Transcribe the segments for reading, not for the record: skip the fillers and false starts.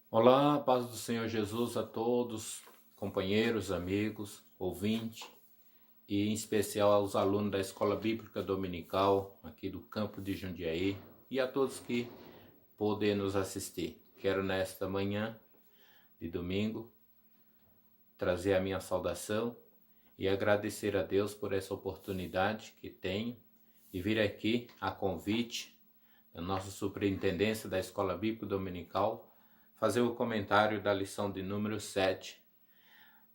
Olá, paz do Senhor Jesus a todos, companheiros, amigos, ouvintes e em especial aos alunos da Escola Bíblica Dominical aqui do campo de Jundiaí e a todos que podem nos assistir. Quero nesta manhã de domingo trazer a minha saudação e agradecer a Deus por essa oportunidade que tenho de vir aqui a convite da nossa superintendência da Escola Bíblica Dominical fazer o comentário da lição de número 7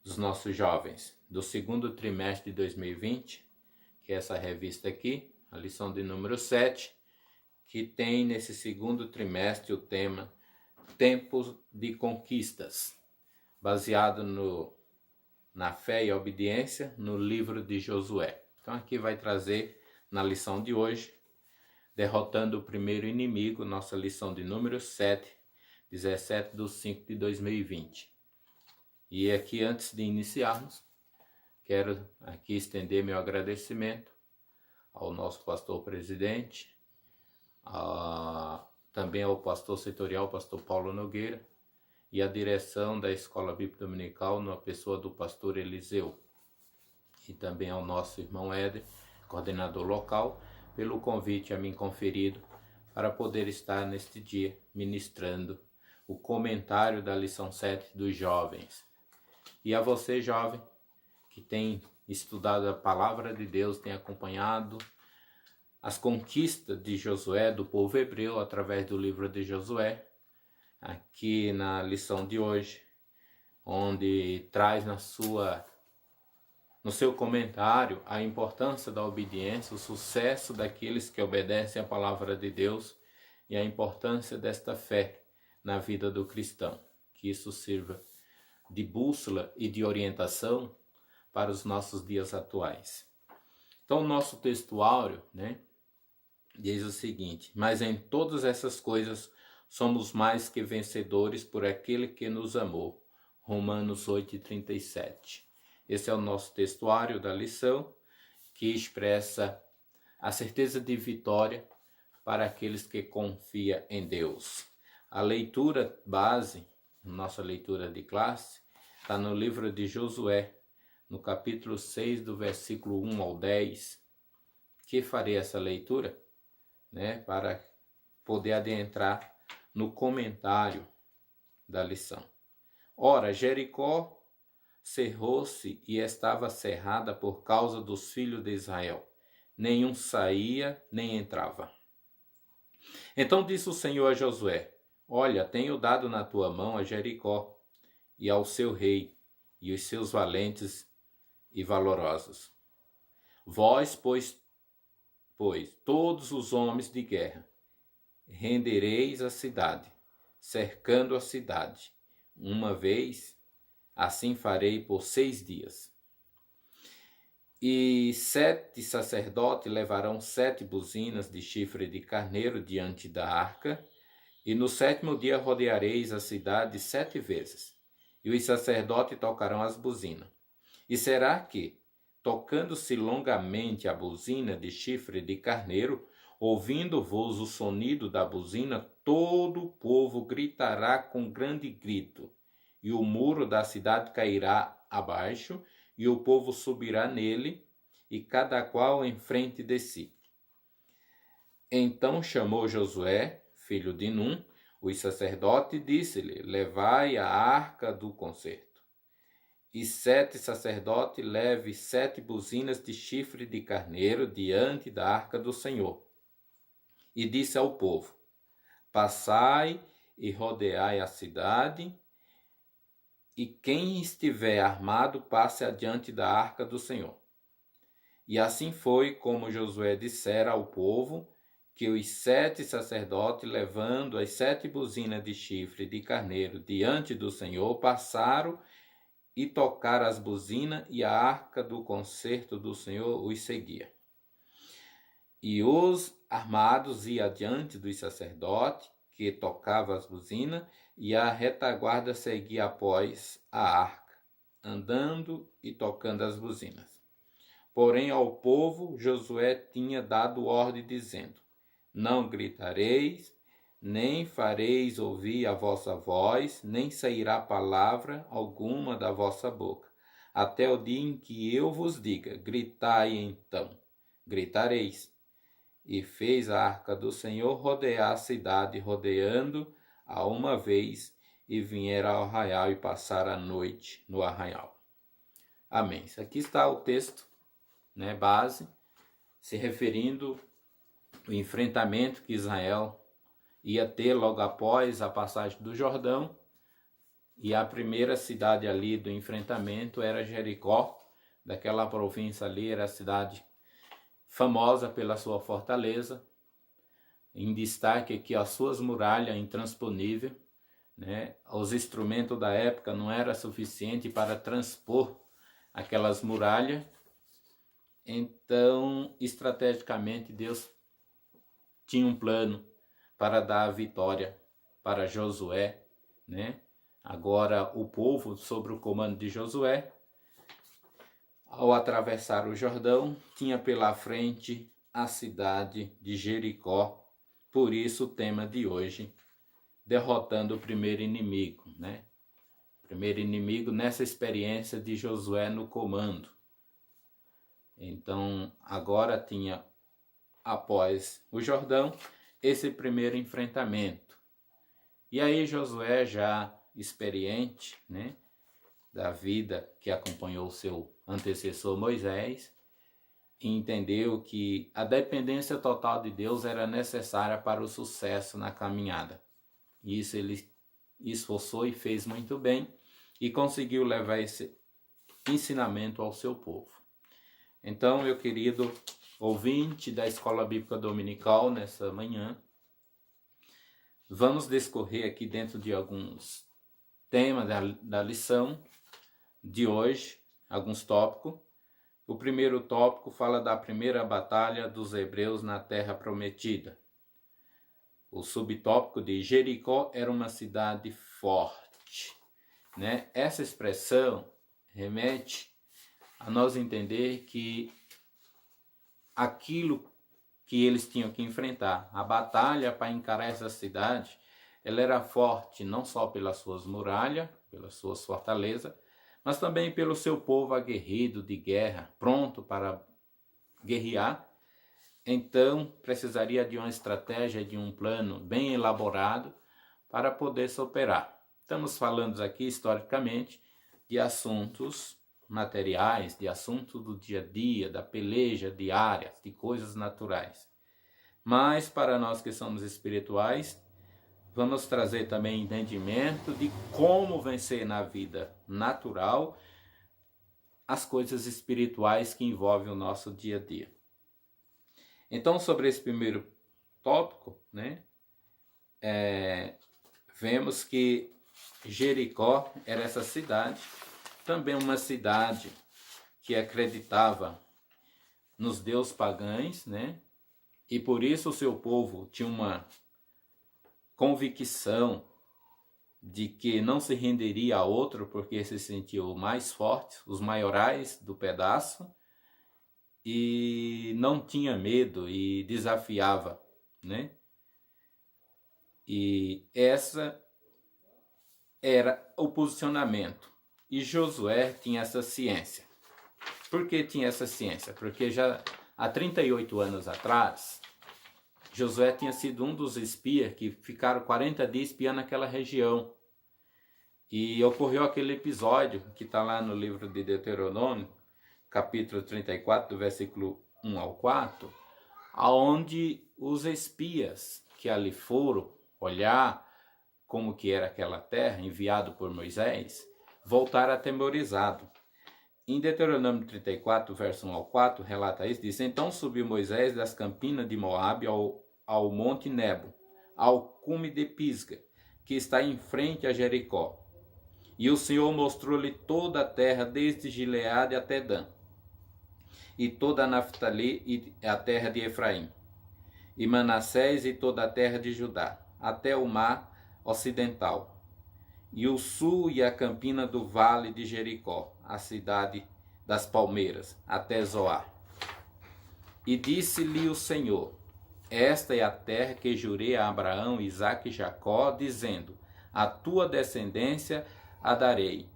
dos nossos jovens, do segundo trimestre de 2020, que é essa revista aqui, a lição de número 7, que tem nesse segundo trimestre o tema Tempos de Conquistas, baseado na fé e obediência no livro de Josué. Então aqui vai trazer na lição de hoje, derrotando o primeiro inimigo, nossa lição de número 7, 17/5/2020. E aqui, antes de iniciarmos, quero aqui estender meu agradecimento ao nosso pastor presidente, também ao pastor setorial, pastor Paulo Nogueira, e à direção da Escola Bíblica Dominical, na pessoa do pastor Eliseu, e também ao nosso irmão Éder, coordenador local, pelo convite a mim conferido para poder estar neste dia ministrando o comentário da lição 7 dos jovens. E a você, jovem, que tem estudado a palavra de Deus, tem acompanhado as conquistas de Josué, do povo hebreu, através do livro de Josué, aqui na lição de hoje, onde traz no seu comentário a importância da obediência, o sucesso daqueles que obedecem à palavra de Deus e a importância desta fé na vida do cristão, que isso sirva de bússola e de orientação para os nossos dias atuais. Então, o nosso textuário, diz o seguinte: mas em todas essas coisas somos mais que vencedores por aquele que nos amou. Romanos 8:37. Esse é o nosso textuário da lição, que expressa a certeza de vitória para aqueles que confiam em Deus. A leitura base, nossa leitura de classe, está no livro de Josué, no capítulo 6, do versículo 1 ao 10, que farei essa leitura, para poder adentrar no comentário da lição. Ora, Jericó cerrou-se e estava cerrada por causa dos filhos de Israel. Nenhum saía, nem entrava. Então disse o Senhor a Josué: olha, tenho dado na tua mão a Jericó e ao seu rei e os seus valentes e valorosos. Vós, pois, todos os homens de guerra, rendereis a cidade, cercando a cidade. Uma vez, assim farei por 6 dias. E 7 sacerdotes levarão 7 buzinas de chifre de carneiro diante da arca, e no 7º dia rodeareis a cidade 7 vezes, e os sacerdotes tocarão as buzinas. E será que, tocando-se longamente a buzina de chifre de carneiro, ouvindo-vos o sonido da buzina, todo o povo gritará com grande grito, e o muro da cidade cairá abaixo, e o povo subirá nele, e cada qual em frente de si. Então chamou Josué, filho de Num, os sacerdotes, e disse-lhe: levai a arca do concerto. E 7 sacerdotes leve 7 buzinas de chifre de carneiro diante da arca do Senhor. E disse ao povo: passai e rodeai a cidade, e quem estiver armado passe adiante da arca do Senhor. E assim foi como Josué dissera ao povo, que os 7 sacerdotes, levando as 7 buzinas de chifre de carneiro diante do Senhor, passaram e tocaram as buzinas, e a arca do concerto do Senhor os seguia. E os armados iam adiante dos sacerdotes, que tocavam as buzinas, e a retaguarda seguia após a arca, andando e tocando as buzinas. Porém, ao povo, Josué tinha dado ordem, dizendo: não gritareis, nem fareis ouvir a vossa voz, nem sairá palavra alguma da vossa boca, até o dia em que eu vos diga, gritai então, gritareis. E fez a arca do Senhor rodear a cidade, rodeando a uma vez, e viera ao arraial e passar a noite no arraial. Amém. Isso aqui está o texto, né, base, se referindo ao enfrentamento que Israel ia ter logo após a passagem do Jordão. E a primeira cidade ali do enfrentamento era Jericó, daquela província ali, era a cidade famosa pela sua fortaleza, em destaque aqui as suas muralhas intransponíveis, né? Os instrumentos da época não era suficiente para transpor aquelas muralhas. Então, estrategicamente, Deus tinha um plano para dar a vitória para Josué, né? Agora, o povo, sob o comando de Josué, ao atravessar o Jordão, tinha pela frente a cidade de Jericó. Por isso, o tema de hoje, derrotando o primeiro inimigo, né? Primeiro inimigo nessa experiência de Josué no comando. Então, agora tinha, após o Jordão, esse primeiro enfrentamento. E aí Josué, já experiente, né, da vida que acompanhou seu antecessor Moisés, entendeu que a dependência total de Deus era necessária para o sucesso na caminhada. Isso ele esforçou e fez muito bem e conseguiu levar esse ensinamento ao seu povo. Então, meu querido ouvinte da Escola Bíblica Dominical, nessa manhã, vamos discorrer aqui dentro de alguns temas da lição de hoje, alguns tópicos. O primeiro tópico fala da primeira batalha dos hebreus na terra prometida. O subtópico de Jericó era uma cidade forte, né? Essa expressão remete a nós entender que aquilo que eles tinham que enfrentar, a batalha para encarar essa cidade, ela era forte não só pelas suas muralhas, pelas suas fortalezas, mas também pelo seu povo aguerrido de guerra, pronto para guerrear. Então, precisaria de uma estratégia, de um plano bem elaborado para poder se operar. Estamos falando aqui, historicamente, de assuntos materiais, de assuntos do dia a dia, da peleja diária, de coisas naturais. Mas, para nós que somos espirituais, vamos trazer também entendimento de como vencer na vida natural as coisas espirituais que envolvem o nosso dia a dia. Então, sobre esse primeiro tópico, né, vemos que Jericó era essa cidade, também uma cidade que acreditava nos deuses pagãos, né, e por isso o seu povo tinha uma convicção de que não se renderia a outro porque se sentiu mais forte, os maiorais do pedaço, e não tinha medo e desafiava, né? E essa era o posicionamento. E Josué tinha essa ciência. Por que tinha essa ciência? Porque já há 38 anos atrás, Josué tinha sido um dos espias que ficaram 40 dias espiando aquela região. E ocorreu aquele episódio que está lá no livro de Deuteronômio, capítulo 34, do versículo 1 ao 4, onde os espias que ali foram olhar como que era aquela terra, enviado por Moisés, voltaram atemorizados. Em Deuteronômio 34, verso 1 ao 4, relata isso, diz: Então subiu Moisés das campinas de Moabe ao monte Nebo, ao cume de Pisga, que está em frente a Jericó. E o Senhor mostrou-lhe toda a terra, desde Gileade até Dan, e toda a Naftali e a terra de Efraim, e Manassés e toda a terra de Judá, até o mar ocidental, e o sul e a campina do vale de Jericó, a cidade das palmeiras, até Zoar. E disse-lhe o Senhor: esta é a terra que jurei a Abraão, Isaque e Jacó, dizendo, a tua descendência a darei,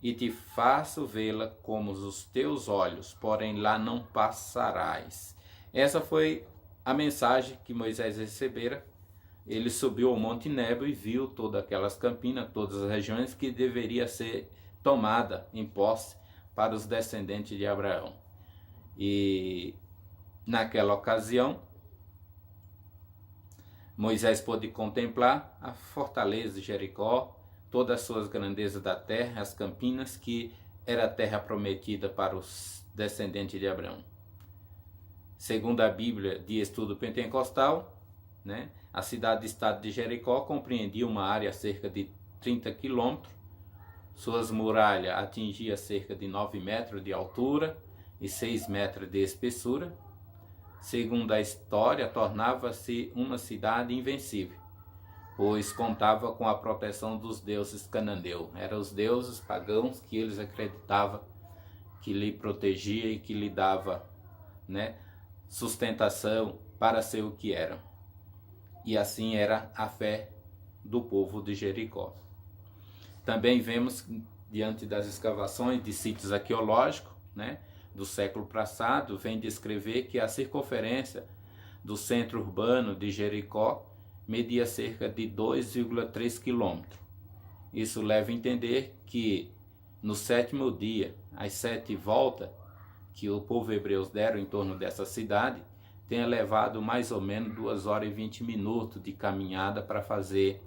e te faço vê-la como os teus olhos, porém lá não passarás. Essa foi a mensagem que Moisés recebera. Ele subiu ao Monte Nebo e viu todas aquelas campinas, todas as regiões que deveria ser tomada em posse para os descendentes de Abraão. E naquela ocasião, Moisés pôde contemplar a fortaleza de Jericó, todas as suas grandezas da terra, as campinas, que era a terra prometida para os descendentes de Abraão. Segundo a Bíblia de Estudo Pentecostal, né, a cidade-estado de Jericó compreendia uma área cerca de 30 quilômetros, suas muralhas atingiam cerca de 9 metros de altura e 6 metros de espessura. Segundo a história, tornava-se uma cidade invencível, pois contava com a proteção dos deuses cananeus. Eram os deuses pagãos que eles acreditavam que lhe protegia e que lhe dava, né, sustentação para ser o que eram. E assim era a fé do povo de Jericó. Também vemos, diante das escavações de sítios arqueológicos, né, do século passado, vem descrever que a circunferência do centro urbano de Jericó media cerca de 2,3 quilômetros. Isso leva a entender que no sétimo dia, as 7 voltas que o povo hebreu deram em torno dessa cidade, tenha levado mais ou menos 2 horas e 20 minutos de caminhada para fazer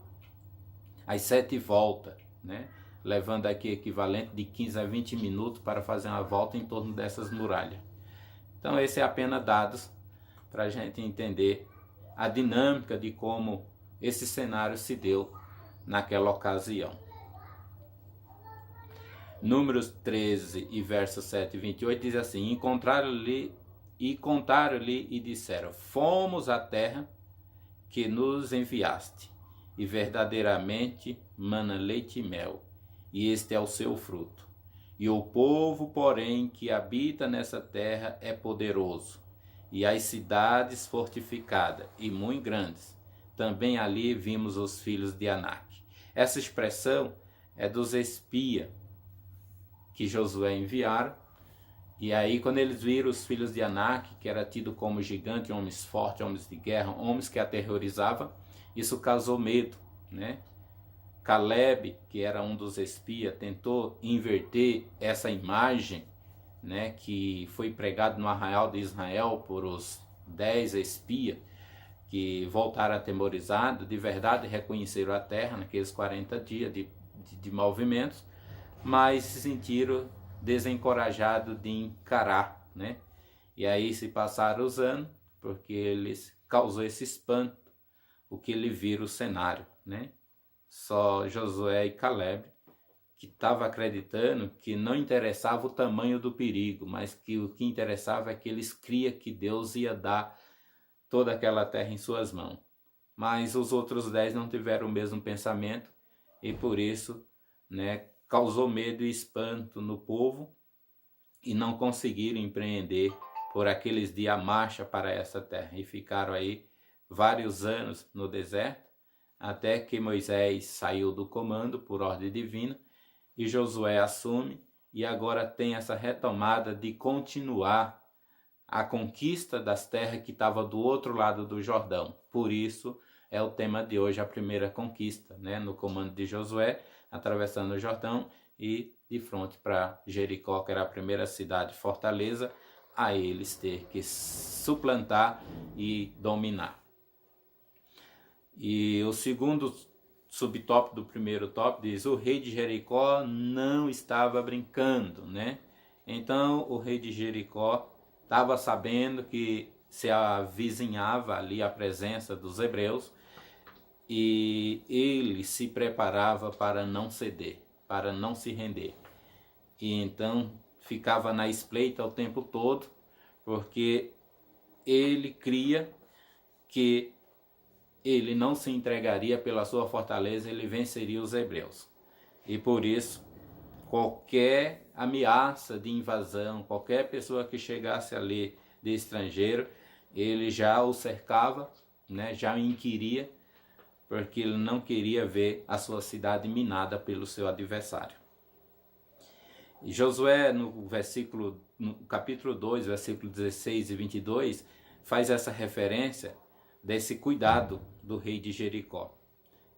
as 7 voltas, né? Levando aqui equivalente de 15 a 20 minutos para fazer uma volta em torno dessas muralhas. Então esse é apenas dados para a gente entender a dinâmica de como esse cenário se deu naquela ocasião. Números 13 e verso 7 e 28 diz assim, encontraram-lhe e disseram, fomos à terra que nos enviaste, e verdadeiramente mana leite e mel, e este é o seu fruto. E o povo, porém, que habita nessa terra é poderoso, e as cidades fortificadas e muito grandes. Também ali vimos os filhos de Anak. Essa expressão é dos espias que Josué enviaram. E aí, quando eles viram os filhos de Anak, que era tido como gigante, homens fortes, homens de guerra, homens que aterrorizavam, isso causou medo, né? Caleb, que era um dos espias, tentou inverter essa imagem, né, que foi pregado no arraial de Israel por os 10 espias, que voltaram atemorizados, de verdade reconheceram a terra naqueles 40 dias de movimentos, mas se sentiram desencorajados de encarar, né? E aí se passaram os anos, porque eles causou esse espanto, o que ele viram o cenário, né? Só Josué e Caleb, que estavam acreditando que não interessava o tamanho do perigo, mas que o que interessava é que eles criam que Deus ia dar toda aquela terra em suas mãos. Mas os outros 10 não tiveram o mesmo pensamento e por isso, né, causou medo e espanto no povo e não conseguiram empreender por aqueles dias a marcha para essa terra e ficaram aí vários anos no deserto, até que Moisés saiu do comando por ordem divina e Josué assume e agora tem essa retomada de continuar a conquista das terras que estavam do outro lado do Jordão. Por isso é o tema de hoje, a primeira conquista, né, no comando de Josué, atravessando o Jordão e de frente para Jericó, que era a primeira cidade fortaleza, a eles ter que suplantar e dominar. E o segundo subtópico do primeiro tópico diz, o rei de Jericó não estava brincando, né? Então o rei de Jericó estava sabendo que se avizinhava ali a presença dos hebreus e ele se preparava para não ceder, para não se render. E então ficava na espreita o tempo todo, porque ele cria que ele não se entregaria pela sua fortaleza, ele venceria os hebreus. E por isso, qualquer ameaça de invasão, qualquer pessoa que chegasse ali de estrangeiro, ele já o cercava, né, já o inquiria, porque ele não queria ver a sua cidade minada pelo seu adversário. E Josué, no capítulo 2, versículo 16 e 22, faz essa referência desse cuidado do rei de Jericó,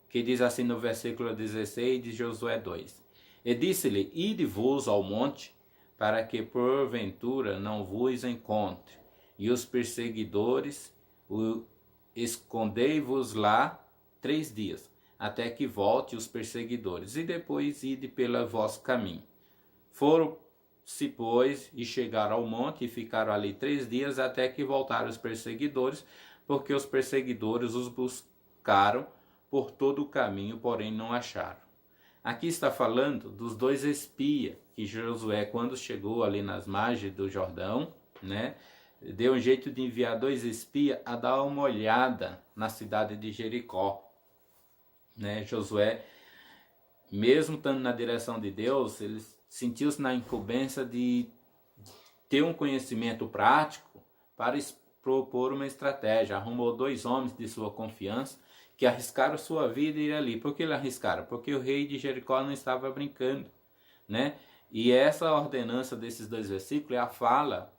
que diz assim no versículo 16 de Josué 2: E disse-lhe, ide-vos ao monte, para que porventura não vos encontre, e os perseguidores, escondei-vos lá 3 dias, até que volte os perseguidores, e depois ide pelo vosso caminho. Foram-se, pois, e chegaram ao monte, e ficaram ali 3 dias, até que voltaram os perseguidores, porque os perseguidores os buscaram por todo o caminho, porém não acharam. Aqui está falando dos 2 espias que Josué, quando chegou ali nas margens do Jordão, né, deu um jeito de enviar 2 espias a dar uma olhada na cidade de Jericó. Né? Josué, mesmo estando na direção de Deus, ele sentiu-se na incumbência de ter um conhecimento prático para propor uma estratégia. Arrumou 2 homens de sua confiança que arriscaram sua vida e ir ali. Por que eles arriscaram? Porque o rei de Jericó não estava brincando, né? E essa ordenança desses 2 versículos é a fala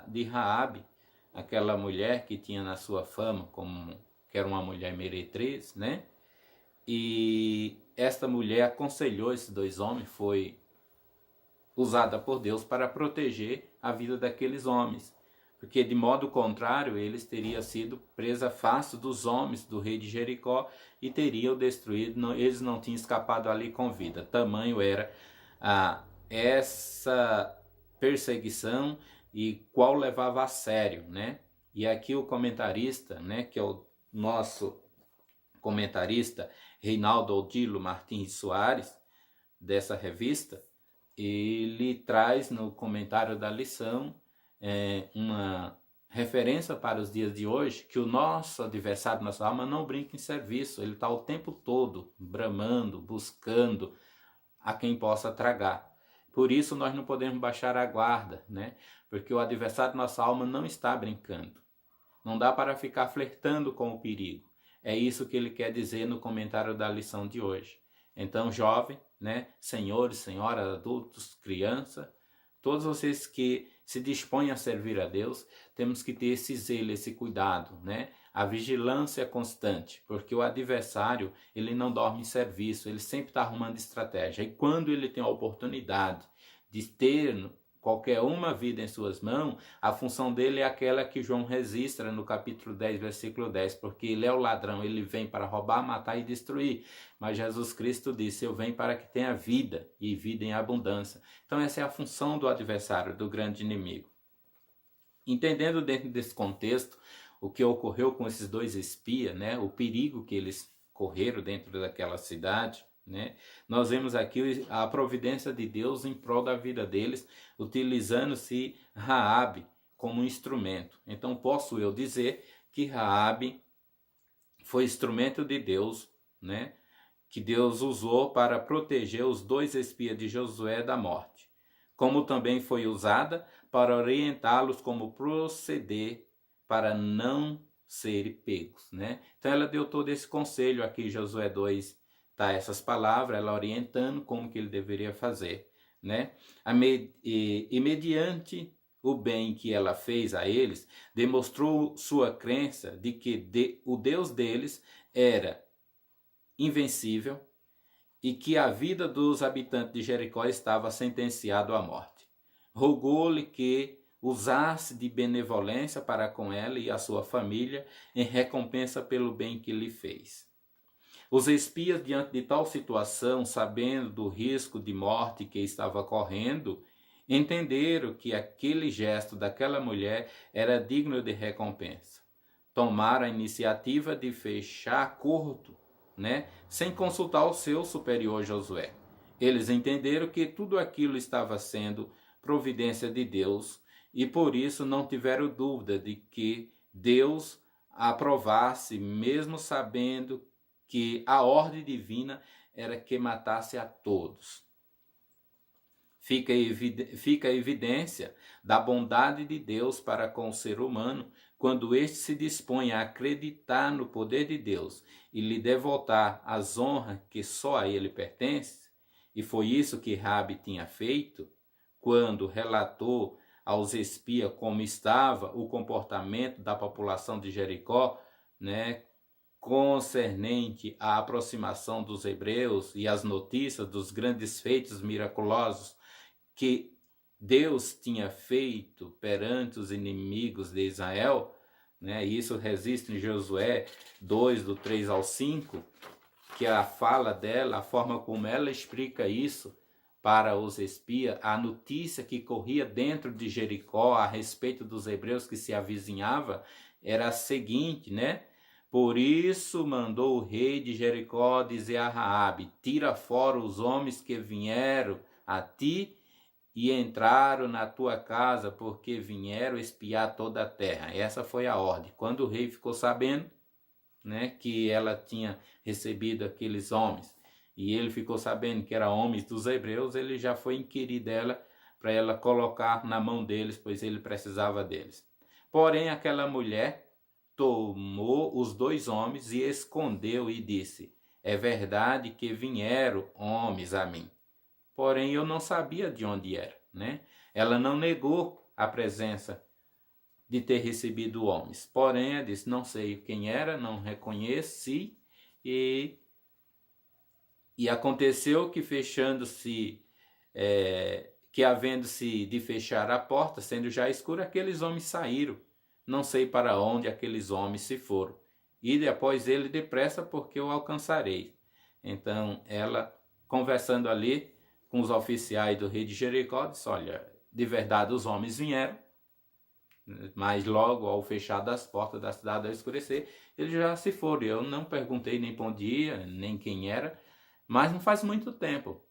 de Raabe, aquela mulher que tinha na sua fama como que era uma mulher meretriz, né? E esta mulher aconselhou esses 2 homens, foi usada por Deus para proteger a vida daqueles homens, porque de modo contrário eles teriam sido presa fácil dos homens do rei de Jericó e teriam destruído, eles não tinham escapado ali com vida. Tamanho era essa perseguição e qual levava a sério, né? E aqui o comentarista, né, que é o nosso comentarista Reinaldo Odilo Martins Soares, dessa revista, ele traz no comentário da lição uma referência para os dias de hoje, que o nosso adversário, nossa alma, não brinca em serviço, ele está o tempo todo bramando, buscando a quem possa tragar. Por isso nós não podemos baixar a guarda, né? Porque o adversário, nossa alma, não está brincando. Não dá para ficar flertando com o perigo. É isso que ele quer dizer no comentário da lição de hoje. Então, jovem, né, senhores, senhoras, adultos, crianças, todos vocês que se dispõem a servir a Deus, temos que ter esse zelo, esse cuidado, né? A vigilância constante, porque o adversário, ele não dorme em serviço, ele sempre está arrumando estratégia. E quando ele tem a oportunidade de ter qualquer uma vida em suas mãos, a função dele é aquela que João registra no capítulo 10, versículo 10, porque ele é o ladrão, ele vem para roubar, matar e destruir. Mas Jesus Cristo disse, eu venho para que tenha vida, e vida em abundância. Então essa é a função do adversário, do grande inimigo. Entendendo dentro desse contexto o que ocorreu com esses 2 espias, né, o perigo que eles correram dentro daquela cidade, né, nós vemos aqui a providência de Deus em prol da vida deles, utilizando-se Raabe como instrumento. Então posso eu dizer que Raabe foi instrumento de Deus, né, que Deus usou para proteger os 2 espias de Josué da morte, como também foi usada para orientá-los como proceder para não serem pegos, né? Então ela deu todo esse conselho aqui, Josué 2, tá essas palavras, ela orientando como que ele deveria fazer, né? E mediante o bem que ela fez a eles, demonstrou sua crença de que o Deus deles era invencível e que a vida dos habitantes de Jericó estava sentenciado à morte. Rogou-lhe que usasse de benevolência para com ela e a sua família em recompensa pelo bem que lhe fez. Os espias, diante de tal situação, sabendo do risco de morte que estava correndo, entenderam que aquele gesto daquela mulher era digno de recompensa. Tomaram a iniciativa de fechar acordo, né, sem consultar o seu superior Josué. Eles entenderam que tudo aquilo estava sendo providência de Deus e por isso não tiveram dúvida de que Deus aprovasse, mesmo sabendo que a ordem divina era que matasse a todos. Fica a evidência da bondade de Deus para com o ser humano quando este se dispõe a acreditar no poder de Deus e lhe devotar as honras que só a ele pertencem, e foi isso que Raabe tinha feito, quando relatou aos espias como estava o comportamento da população de Jericó, né, concernente à aproximação dos hebreus e as notícias dos grandes feitos miraculosos que Deus tinha feito perante os inimigos de Israel, né? Isso resiste em Josué 2, do 3 ao 5, que a fala dela, a forma como ela explica isso para os espias, a notícia que corria dentro de Jericó a respeito dos hebreus que se avizinhava, era a seguinte, né? Por isso mandou o rei de Jericó dizer a Raabe: tira fora os homens que vieram a ti e entraram na tua casa, porque vieram espiar toda a terra. Essa foi a ordem. Quando o rei ficou sabendo, né, que ela tinha recebido aqueles homens, e ele ficou sabendo que eram homens dos hebreus, ele já foi inquirir dela para ela colocar na mão deles, pois ele precisava deles. Porém, aquela mulher tomou os 2 homens e escondeu e disse: é verdade que vieram homens a mim, porém eu não sabia de onde era, né? Ela não negou a presença de ter recebido homens, porém ela disse: não sei quem era, não reconheci, e aconteceu que fechando-se, que havendo-se de fechar a porta, sendo já escuro, aqueles homens saíram, não sei para onde aqueles homens se foram, e após ele depressa, porque eu alcançarei. Então ela, conversando ali com os oficiais do rei de Jericó, disse: olha, de verdade os homens vieram, mas logo ao fechar das portas da cidade ao escurecer, eles já se foram. Eu não perguntei nem para onde ia, nem quem era, mas não faz muito tempo.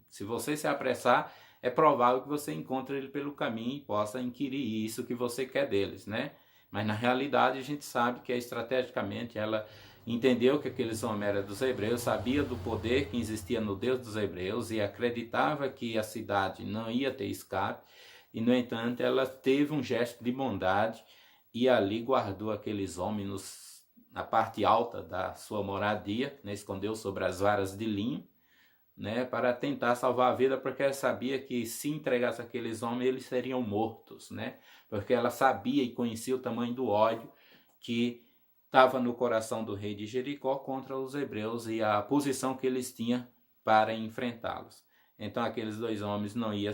Se você se apressar, é provável que você encontre ele pelo caminho e possa inquirir isso que você quer deles, né? Mas na realidade a gente sabe que estrategicamente ela entendeu que aqueles homens eram dos hebreus, sabia do poder que existia no Deus dos hebreus e acreditava que a cidade não ia ter escape. E, no entanto, ela teve um gesto de bondade e ali guardou aqueles homens na parte alta da sua moradia, né? Escondeu sobre as varas de linho, né? Para tentar salvar a vida, porque ela sabia que se entregasse aqueles homens, eles seriam mortos, né? Porque ela sabia e conhecia o tamanho do ódio que estava no coração do rei de Jericó contra os hebreus e a posição que eles tinham para enfrentá-los. Então aqueles 2 homens não iam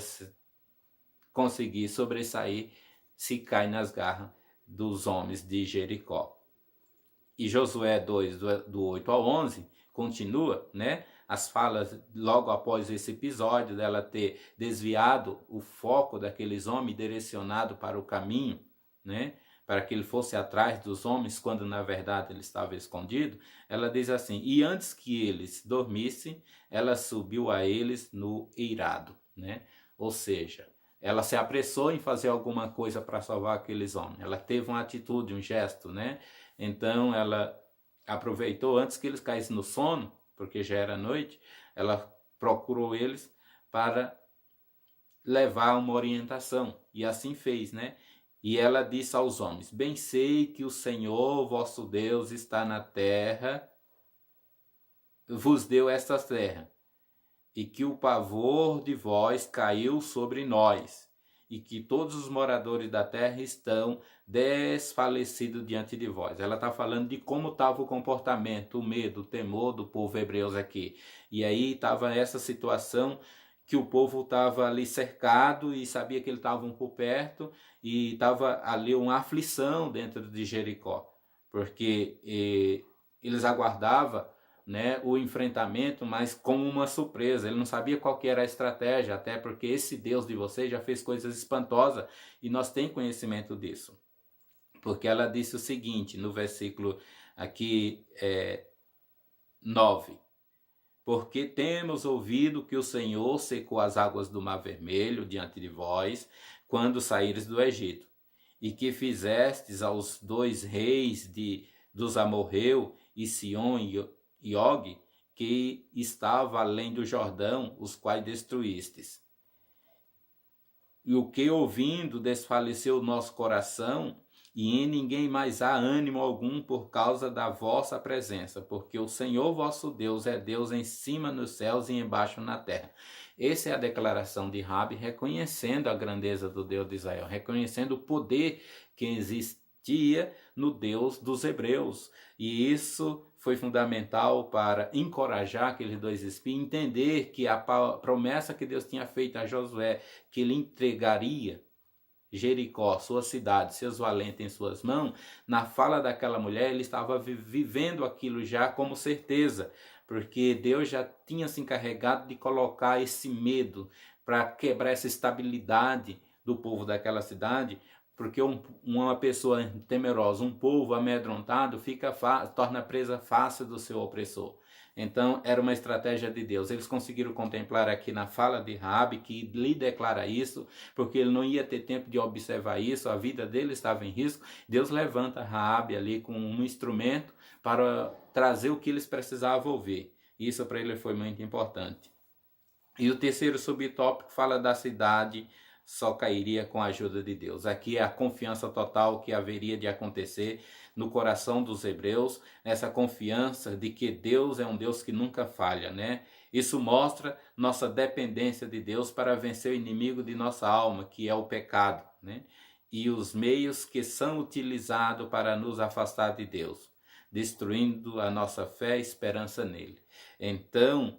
conseguir sobressair se cai nas garras dos homens de Jericó. E Josué 2, do 8 ao 11, continua, né? As falas logo após esse episódio dela ter desviado o foco daqueles homens, direcionado para o caminho, né? Para que ele fosse atrás dos homens, quando na verdade ele estava escondido. Ela diz assim: e antes que eles dormissem, ela subiu a eles no eirado, né? Ou seja, ela se apressou em fazer alguma coisa para salvar aqueles homens. Ela teve uma atitude, um gesto, né? Então ela aproveitou antes que eles caíssem no sono, porque já era noite, ela procurou eles para levar uma orientação, e assim fez, né? E ela disse aos homens: bem sei que o Senhor vosso Deus está na terra, vos deu esta terra, e que o pavor de vós caiu sobre nós, e que todos os moradores da terra estão desfalecidos diante de vós. Ela está falando de como estava o comportamento, o medo, o temor do povo hebreu aqui. E aí estava essa situação que o povo estava ali cercado e sabia que eles estavam por perto, e estava ali uma aflição dentro de Jericó, porque eles aguardavam, né, o enfrentamento, mas como uma surpresa. Ele não sabia qual que era a estratégia, até porque esse Deus de vocês já fez coisas espantosas e nós temos conhecimento disso. Porque ela disse o seguinte, no versículo aqui 9: porque temos ouvido que o Senhor secou as águas do Mar Vermelho diante de vós, quando saíres do Egito, e que fizestes aos 2 reis dos amorreus, e Sion e Og, que estava além do Jordão, os quais destruístes. E o que ouvindo desfaleceu o nosso coração, e em ninguém mais há ânimo algum por causa da vossa presença, porque o Senhor vosso Deus é Deus em cima nos céus e embaixo na terra. Essa é a declaração de Rabi, reconhecendo a grandeza do Deus de Israel, reconhecendo o poder que existia no Deus dos hebreus. E isso foi fundamental para encorajar aqueles dois espias, entender que a promessa que Deus tinha feito a Josué, que ele entregaria Jericó, sua cidade, seus valentes em suas mãos, na fala daquela mulher, ele estava vivendo aquilo já como certeza, porque Deus já tinha se encarregado de colocar esse medo para quebrar essa estabilidade do povo daquela cidade, porque uma pessoa temerosa, um povo amedrontado, torna presa fácil do seu opressor. Então, era uma estratégia de Deus. Eles conseguiram contemplar aqui na fala de Raabe, que lhe declara isso, porque ele não ia ter tempo de observar isso, a vida dele estava em risco. Deus levanta Raabe ali com um instrumento para trazer o que eles precisavam ouvir. Isso para ele foi muito importante. E o terceiro subtópico fala da cidade só cairia com a ajuda de Deus. Aqui é a confiança total que haveria de acontecer no coração dos hebreus, essa confiança de que Deus é um Deus que nunca falha, né? Isso mostra nossa dependência de Deus para vencer o inimigo de nossa alma, que é o pecado, né? E os meios que são utilizados para nos afastar de Deus, destruindo a nossa fé e esperança nele. Então,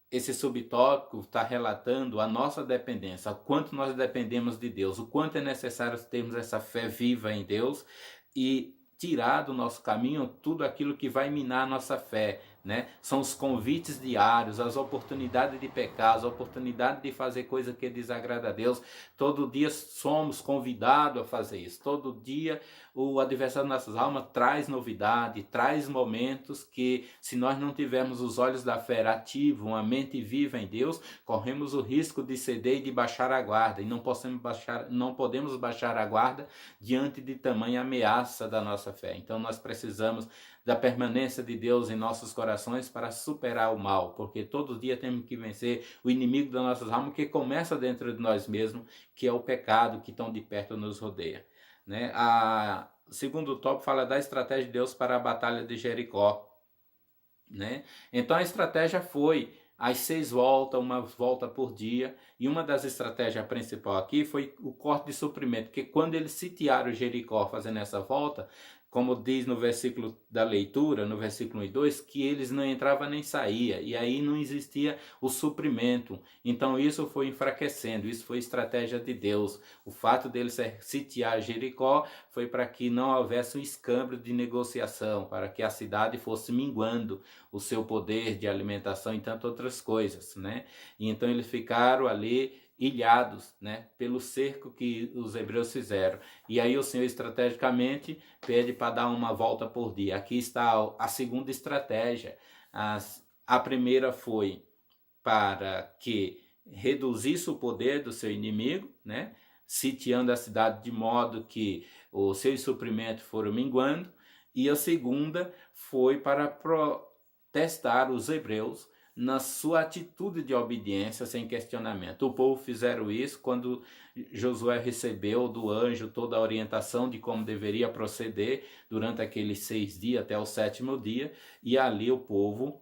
esse subtópico está relatando a nossa dependência, o quanto nós dependemos de Deus, o quanto é necessário termos essa fé viva em Deus e tirar do nosso caminho tudo aquilo que vai minar a nossa fé, né? São os convites diários, as oportunidades de pecar, as oportunidades de fazer coisa que desagrada a Deus. Todo dia somos convidados a fazer isso. Todo dia o adversário das nossas almas traz novidade, traz momentos que, se nós não tivermos os olhos da fé ativos, uma mente viva em Deus, corremos o risco de ceder e de baixar a guarda. E não podemos baixar a guarda diante de tamanha ameaça da nossa fé. Então nós precisamos da permanência de Deus em nossos corações para superar o mal, porque todo dia temos que vencer o inimigo das nossas almas, que começa dentro de nós mesmos, que é o pecado que tão de perto nos rodeia, né? O segundo tópico fala da estratégia de Deus para a batalha de Jericó, né? Então a estratégia foi as 6 voltas, uma volta por dia, e uma das estratégias principais aqui foi o corte de suprimento, porque quando eles sitiaram Jericó fazendo essa volta, como diz no versículo da leitura, no versículo 1 e 2, que eles não entravam nem saíam, e aí não existia o suprimento. Então isso foi enfraquecendo, isso foi estratégia de Deus. O fato deles sitiar Jericó foi para que não houvesse um escândalo de negociação, para que a cidade fosse minguando o seu poder de alimentação e tantas outras coisas, né? E então eles ficaram ali ilhados, né, pelo cerco que os hebreus fizeram. E aí o Senhor estrategicamente pede para dar uma volta por dia. Aqui está a segunda estratégia. A primeira foi para que reduzisse o poder do seu inimigo, né, sitiando a cidade de modo que os seus suprimentos foram minguando. E a segunda foi para protestar os hebreus na sua atitude de obediência sem questionamento. O povo fizeram isso quando Josué recebeu do anjo toda a orientação de como deveria proceder durante aqueles 6 dias até o 7º dia, e ali o povo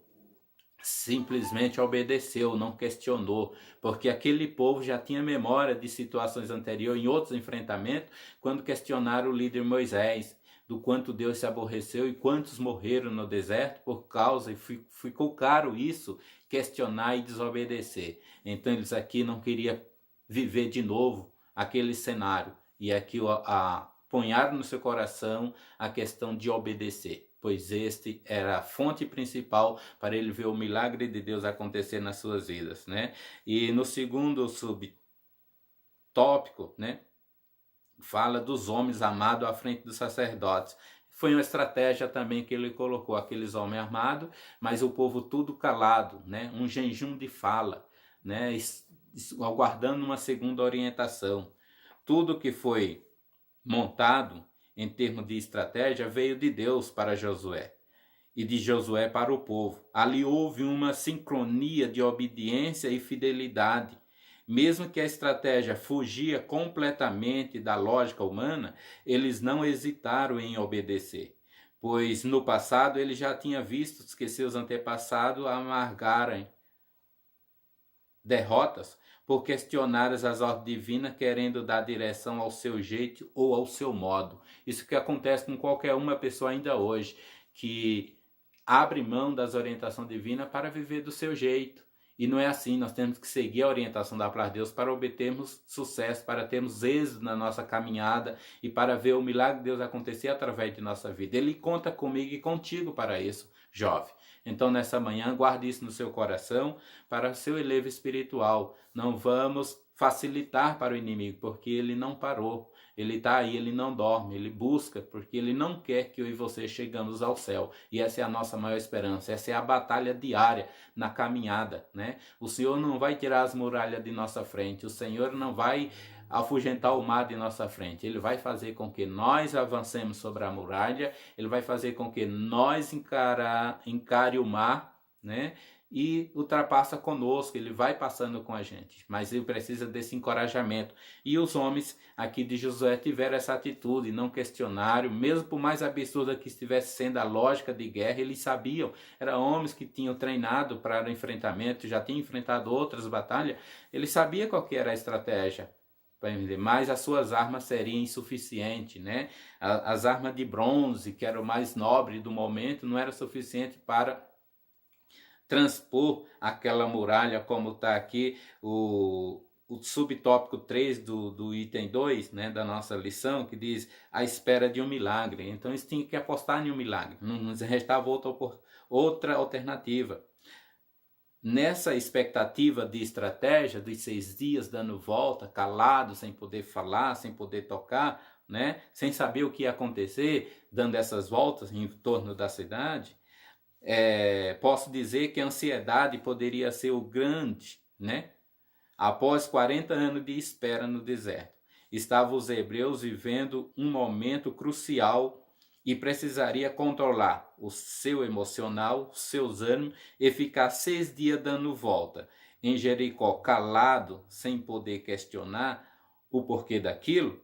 simplesmente obedeceu, não questionou, porque aquele povo já tinha memória de situações anteriores, em outros enfrentamentos, quando questionaram o líder Moisés, do quanto Deus se aborreceu e quantos morreram no deserto por causa, e ficou caro isso, questionar e desobedecer. Então eles aqui não queriam viver de novo aquele cenário, e aqui ponharam no seu coração a questão de obedecer, pois este era a fonte principal para ele ver o milagre de Deus acontecer nas suas vidas, né? E no segundo subtópico, né, fala dos homens armados à frente dos sacerdotes. Foi uma estratégia também que ele colocou aqueles homens armados, mas o povo tudo calado, né? Um jejum de fala, né? Aguardando uma segunda orientação. Tudo que foi montado em termos de estratégia veio de Deus para Josué e de Josué para o povo. Ali houve uma sincronia de obediência e fidelidade. Mesmo que a estratégia fugia completamente da lógica humana, eles não hesitaram em obedecer, pois no passado ele já tinha visto que seus antepassados amargaram derrotas por questionar as ordens divinas, querendo dar direção ao seu jeito ou ao seu modo. Isso que acontece com qualquer uma pessoa ainda hoje, que abre mão das orientações divinas para viver do seu jeito. E não é assim, nós temos que seguir a orientação da palavra de Deus para obtermos sucesso, para termos êxito na nossa caminhada e para ver o milagre de Deus acontecer através de nossa vida. Ele conta comigo e contigo para isso, jovem. Então, nessa manhã, guarde isso no seu coração para o seu elevo espiritual. Não vamos facilitar para o inimigo, porque ele não parou. Ele está aí, ele não dorme, ele busca, porque ele não quer que eu e você chegamos ao céu. E essa é a nossa maior esperança, essa é a batalha diária na caminhada, né? O Senhor não vai tirar as muralhas de nossa frente, o Senhor não vai afugentar o mar de nossa frente. Ele vai fazer com que nós avancemos sobre a muralha, ele vai fazer com que nós encare o mar, né? E ultrapassa conosco, ele vai passando com a gente, mas ele precisa desse encorajamento. E os homens aqui de Josué tiveram essa atitude, não questionaram, mesmo por mais absurda que estivesse sendo a lógica de guerra, eles sabiam, eram homens que tinham treinado para o enfrentamento, já tinham enfrentado outras batalhas, eles sabiam qual que era a estratégia, mas as suas armas seriam insuficientes, né? As armas de bronze, que era o mais nobre do momento, não era suficiente para transpor aquela muralha, como está aqui o subtópico 3 do item 2, né, da nossa lição, que diz a espera de um milagre. Então eles tinham que apostar em um milagre, não nos restava outra alternativa. Nessa expectativa de estratégia, dos 6 dias dando volta, calado, sem poder falar, sem poder tocar, né, sem saber o que ia acontecer, dando essas voltas em torno da cidade, posso dizer que a ansiedade poderia ser o grande, né? Após 40 anos de espera no deserto, estavam os hebreus vivendo um momento crucial e precisaria controlar o seu emocional, seus ânimos e ficar 6 dias dando volta em Jericó, calado, sem poder questionar o porquê daquilo.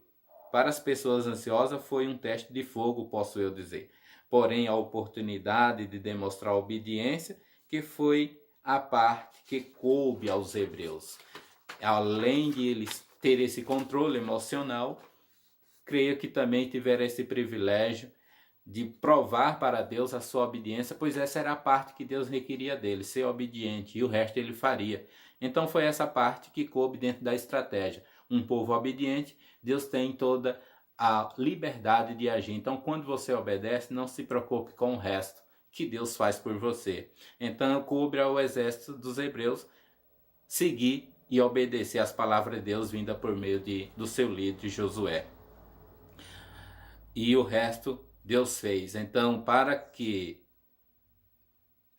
Para as pessoas ansiosas foi um teste de fogo, posso eu dizer. Porém, a oportunidade de demonstrar obediência, que foi a parte que coube aos hebreus. Além de eles terem esse controle emocional, creio que também tiveram esse privilégio de provar para Deus a sua obediência, pois essa era a parte que Deus requeria dele, ser obediente, e o resto ele faria. Então foi essa parte que coube dentro da estratégia. Um povo obediente, Deus tem toda a liberdade de agir. Então, quando você obedece, não se preocupe com o resto que Deus faz por você. Então, coube ao exército dos hebreus seguir e obedecer às palavras de Deus vinda por meio do seu líder Josué. E o resto Deus fez. Então, para que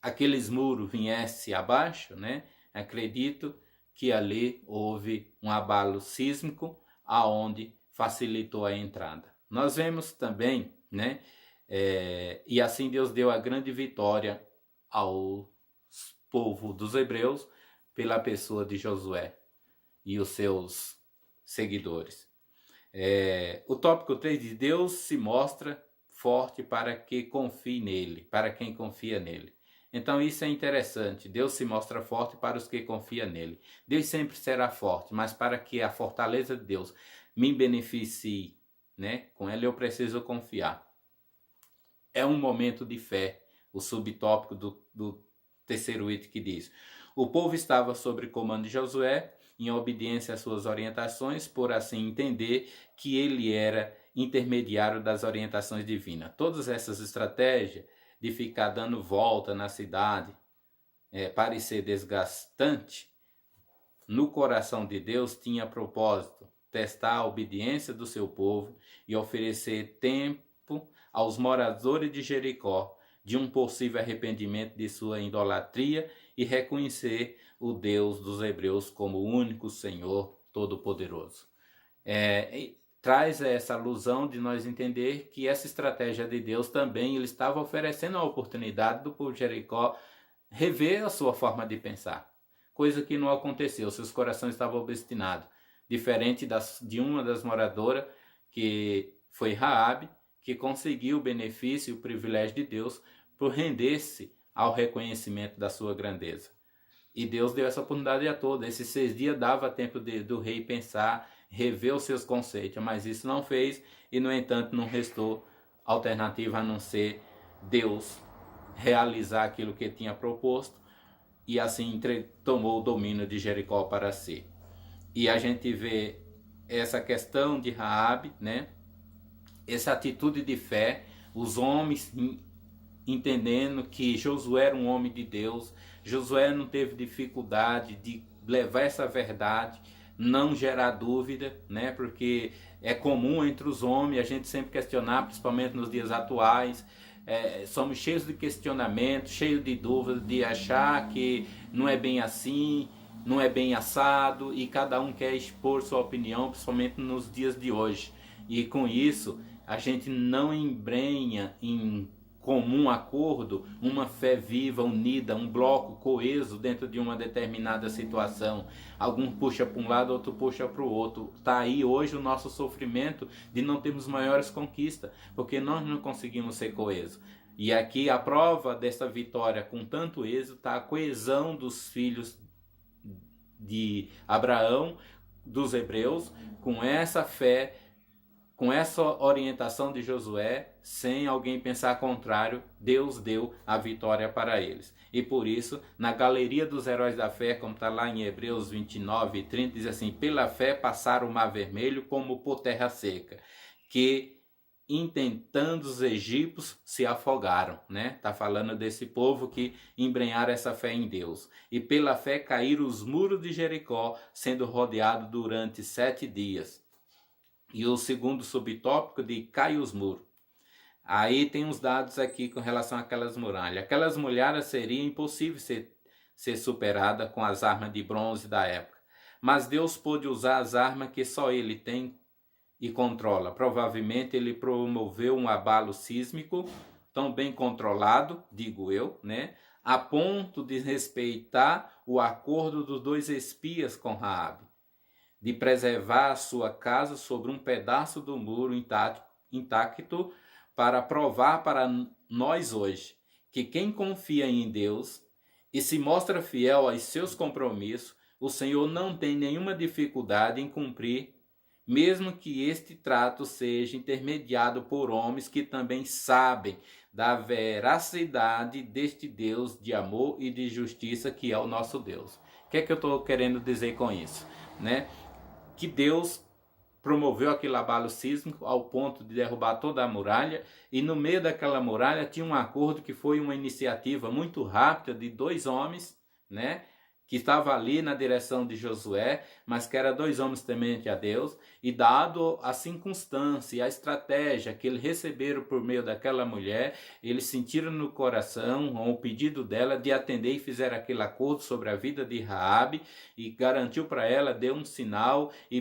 aqueles muros viessem abaixo, né, acredito que ali houve um abalo sísmico, aonde facilitou a entrada. Nós vemos também, né, e assim Deus deu a grande vitória ao povo dos hebreus pela pessoa de Josué e os seus seguidores. O tópico 3 de Deus se mostra forte para que confie nele, para quem confia nele. Então isso é interessante, Deus se mostra forte para os que confiam nele. Deus sempre será forte, mas para que a fortaleza de Deus me beneficie, né? Com ela eu preciso confiar. É um momento de fé, o subtópico do terceiro item que diz: o povo estava sob comando de Josué, em obediência às suas orientações, por assim entender que ele era intermediário das orientações divinas. Todas essas estratégias de ficar dando volta na cidade, parecer desgastante, no coração de Deus tinha propósito: testar a obediência do seu povo e oferecer tempo aos moradores de Jericó de um possível arrependimento de sua idolatria e reconhecer o Deus dos hebreus como o único Senhor Todo-Poderoso. Traz essa alusão de nós entender que essa estratégia de Deus também, ele estava oferecendo a oportunidade do povo de Jericó rever a sua forma de pensar. coisa que não aconteceu, seus corações estavam obstinados. Diferente de uma das moradoras, que foi Raabe, que conseguiu o benefício e o privilégio de Deus por render-se ao reconhecimento da sua grandeza. E Deus deu essa oportunidade a todos. Esses 6 dias dava tempo do rei pensar, rever os seus conceitos, mas isso não fez e, no entanto, não restou alternativa a não ser Deus realizar aquilo que tinha proposto e assim tomou o domínio de Jericó para si. E a gente vê essa questão de Raabe, né? Essa atitude de fé, os homens entendendo que Josué era um homem de Deus. Josué não teve dificuldade de levar essa verdade, não gerar dúvida, né? Porque é comum entre os homens a gente sempre questionar, principalmente nos dias atuais. Somos cheios de questionamento, cheios de dúvida, de achar que não é bem assim, não é bem assado, e cada um quer expor sua opinião, principalmente nos dias de hoje. E com isso, a gente não embrenha em comum acordo uma fé viva, unida, um bloco coeso dentro de uma determinada situação. Algum puxa para um lado, outro puxa para o outro. Está aí hoje o nosso sofrimento de não termos maiores conquistas, porque nós não conseguimos ser coesos. E aqui a prova dessa vitória com tanto êxito está a coesão dos filhos de Abraão, dos hebreus, com essa fé, com essa orientação de Josué, sem alguém pensar contrário, Deus deu a vitória para eles. E por isso, na galeria dos heróis da fé, como está lá em Hebreus 29 e 30, diz assim: pela fé passaram o mar vermelho como por terra seca, que intentando os egípcios se afogaram, né? Tá falando desse povo que embrenharam essa fé em Deus. E pela fé caíram os muros de Jericó, sendo rodeado durante 7 dias. E o segundo subtópico de cai os muros. Aí tem uns dados aqui com relação àquelas muralhas. Aquelas muralhas seriam impossíveis ser superadas com as armas de bronze da época. Mas Deus pôde usar as armas que só Ele tem e controla. Provavelmente Ele promoveu um abalo sísmico tão bem controlado, digo eu, né, a ponto de respeitar o acordo dos 2 espias com Raabe, de preservar a sua casa sobre um pedaço do muro intacto, para provar para nós hoje que quem confia em Deus e se mostra fiel aos seus compromissos, o Senhor não tem nenhuma dificuldade em cumprir, mesmo que este trato seja intermediado por homens que também sabem da veracidade deste Deus de amor e de justiça que é o nosso Deus. O que é que eu estou querendo dizer com isso, né? Que Deus promoveu aquele abalo sísmico ao ponto de derrubar toda a muralha, e no meio daquela muralha tinha um acordo que foi uma iniciativa muito rápida de 2 homens, né, que estavam ali na direção de Josué, mas que eram 2 homens tementes a Deus, e dado a circunstância e a estratégia que eles receberam por meio daquela mulher, eles sentiram no coração o pedido dela de atender e fizeram aquele acordo sobre a vida de Raabe, e garantiu para ela, deu um sinal e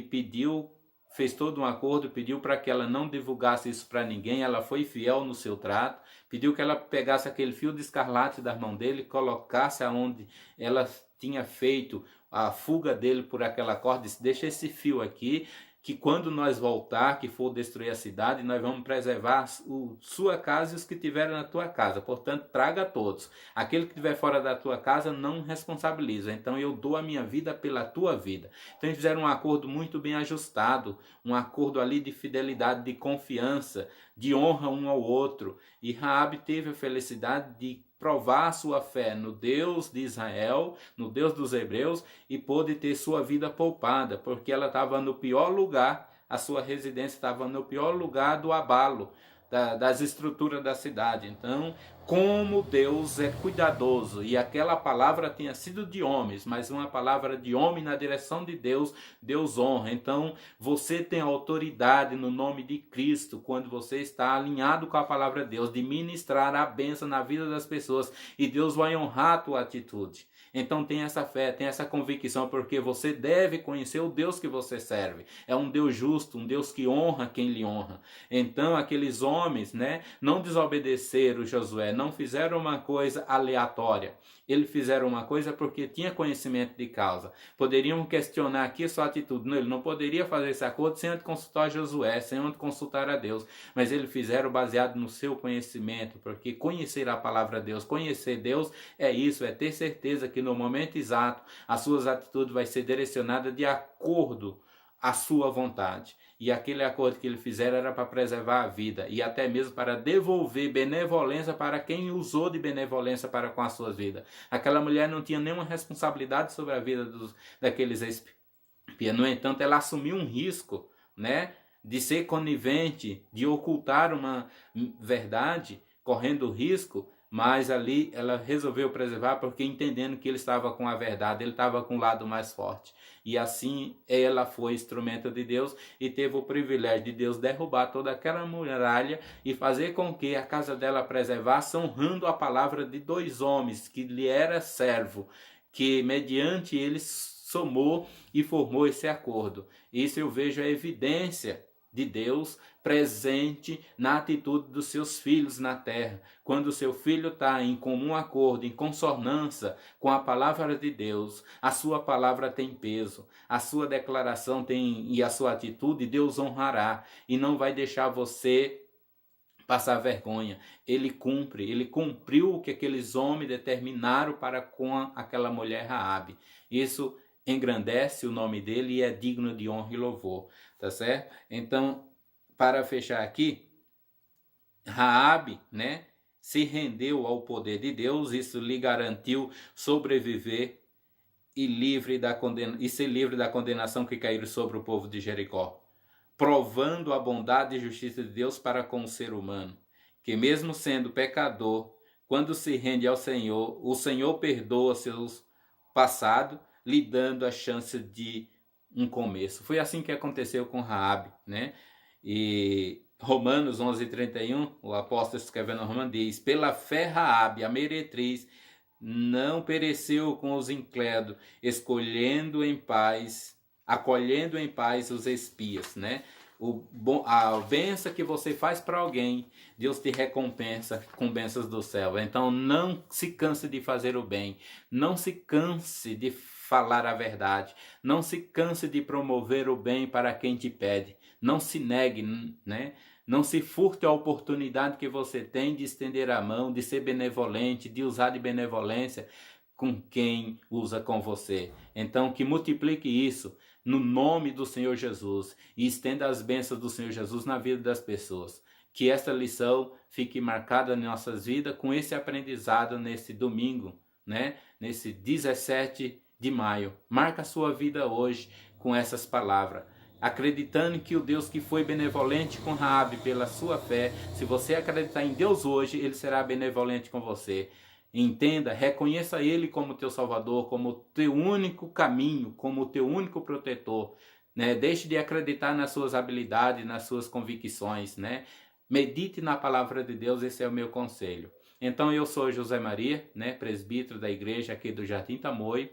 fez todo um acordo, pediu para que ela não divulgasse isso para ninguém. Ela foi fiel no seu trato, pediu que ela pegasse aquele fio de escarlate das mãos dele, colocasse aonde ela tinha feito a fuga dele por aquela corda, disse: deixa esse fio aqui, que quando nós voltar, que for destruir a cidade, nós vamos preservar sua casa e os que estiverem na tua casa. Portanto, traga todos. Aquele que estiver fora da tua casa não responsabiliza. Então, eu dou a minha vida pela tua vida. Então, eles fizeram um acordo muito bem ajustado, um acordo ali de fidelidade, de confiança, de honra um ao outro. E Raabe teve a felicidade de provar sua fé no Deus de Israel, no Deus dos hebreus, e pôde ter sua vida poupada, porque ela estava no pior lugar, a sua residência estava no pior lugar do abalo das estruturas da cidade. Então, como Deus é cuidadoso, e aquela palavra tinha sido de homens, mas uma palavra de homem na direção de Deus, Deus honra. Então, você tem autoridade no nome de Cristo, quando você está alinhado com a palavra de Deus, de ministrar a bênção na vida das pessoas, e Deus vai honrar a tua atitude. Então tem essa fé, tem essa convicção, porque você deve conhecer o Deus que você serve. É um Deus justo, um Deus que honra quem lhe honra. Então aqueles homens, né, não desobedeceram Josué, Josué não fizeram uma coisa aleatória. Eles fizeram uma coisa porque tinha conhecimento de causa. Poderiam questionar aqui a sua atitude. Não, ele não poderia fazer esse acordo sem antes consultar Josué, sem antes consultar a Deus. Mas eles fizeram baseado no seu conhecimento, porque conhecer a palavra de Deus, conhecer Deus é isso, é ter certeza que no momento exato as suas atitudes vai ser direcionada de acordo à sua vontade. E aquele acordo que ele fizeram era para preservar a vida e até mesmo para devolver benevolência para quem usou de benevolência para com as suas vidas. Aquela mulher não tinha nenhuma responsabilidade sobre a vida daqueles espias. No entanto, ela assumiu um risco, né, de ser conivente, de ocultar uma verdade, correndo risco, mas ali ela resolveu preservar porque entendendo que ele estava com a verdade, ele estava com o lado mais forte. E assim ela foi instrumento de Deus e teve o privilégio de Deus derrubar toda aquela muralha e fazer com que a casa dela preservasse, honrando a palavra de 2 homens que lhe era servo, que mediante eles somou e formou esse acordo. Isso eu vejo a evidência de Deus presente na atitude dos seus filhos na terra. Quando o seu filho está em comum acordo, em consonância com a palavra de Deus, a sua palavra tem peso, a sua declaração tem e a sua atitude, Deus honrará e não vai deixar você passar vergonha. Ele cumpriu o que aqueles homens determinaram para com aquela mulher Raabe. Isso engrandece o nome dele e é digno de honra e louvor, tá certo? Então, para fechar aqui, Raabe, né, se rendeu ao poder de Deus, isso lhe garantiu sobreviver e ser livre da condenação que caiu sobre o povo de Jericó, provando a bondade e justiça de Deus para com o ser humano, que mesmo sendo pecador, quando se rende ao Senhor, o Senhor perdoa seus passados, lhe dando a chance de um começo. Foi assim que aconteceu com Raabe, né? E Romanos 11:31, o apóstolo escrevendo a Romanos diz: pela fé Raabe, a meretriz, não pereceu com os incrédulos, acolhendo em paz os espias, né? A bênção que você faz para alguém, Deus te recompensa com bênçãos do céu. Então não se canse de fazer o bem, não se canse de falar a verdade, não se canse de promover o bem para quem te pede, não se negue, né? Não se furte a oportunidade que você tem de estender a mão, de ser benevolente, de usar de benevolência com quem usa com você. Então que multiplique isso no nome do Senhor Jesus e estenda as bênçãos do Senhor Jesus na vida das pessoas. Que esta lição fique marcada em nossas vidas com esse aprendizado nesse domingo, né? Nesse 17 de maio. Marca a sua vida hoje com essas palavras, acreditando que o Deus que foi benevolente com Raabe pela sua fé, se você acreditar em Deus hoje, Ele será benevolente com você. Entenda, reconheça Ele como teu Salvador, como teu único caminho, como teu único protetor, né? Deixe de acreditar nas suas habilidades, nas suas convicções, né? Medite na palavra de Deus, esse é o meu conselho. Então eu sou José Maria, né? Presbítero da igreja aqui do Jardim Tamoio,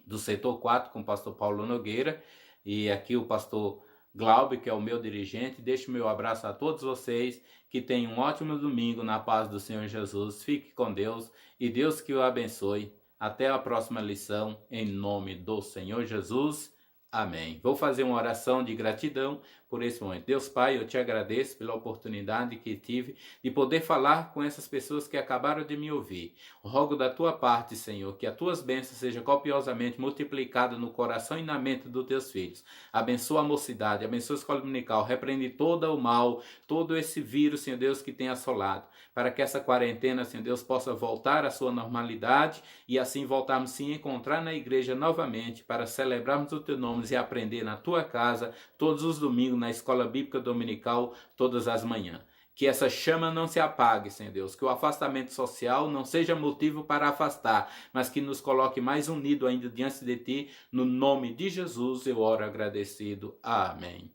do setor 4, com o pastor Paulo Nogueira, e aqui o pastor Glaube, que é o meu dirigente. Deixo o meu abraço a todos vocês, que tenham um ótimo domingo na paz do Senhor Jesus. Fique com Deus e Deus que o abençoe. Até a próxima lição, em nome do Senhor Jesus. Amém. Vou fazer uma oração de gratidão por esse momento. Deus Pai, eu te agradeço pela oportunidade que tive de poder falar com essas pessoas que acabaram de me ouvir. Rogo da tua parte, Senhor, que as tuas bênçãos sejam copiosamente multiplicadas no coração e na mente dos teus filhos. Abençoa a mocidade, abençoa a escola dominical, repreende todo o mal, todo esse vírus, Senhor Deus, que tem assolado, para que essa quarentena, Senhor Deus, possa voltar à sua normalidade e assim voltarmos a se encontrar na igreja novamente para celebrarmos o teu nome e aprender na tua casa todos os domingos na escola bíblica dominical todas as manhãs. Que essa chama não se apague, Senhor Deus, que o afastamento social não seja motivo para afastar, mas que nos coloque mais unido ainda diante de ti. No nome de Jesus eu oro agradecido. Amém.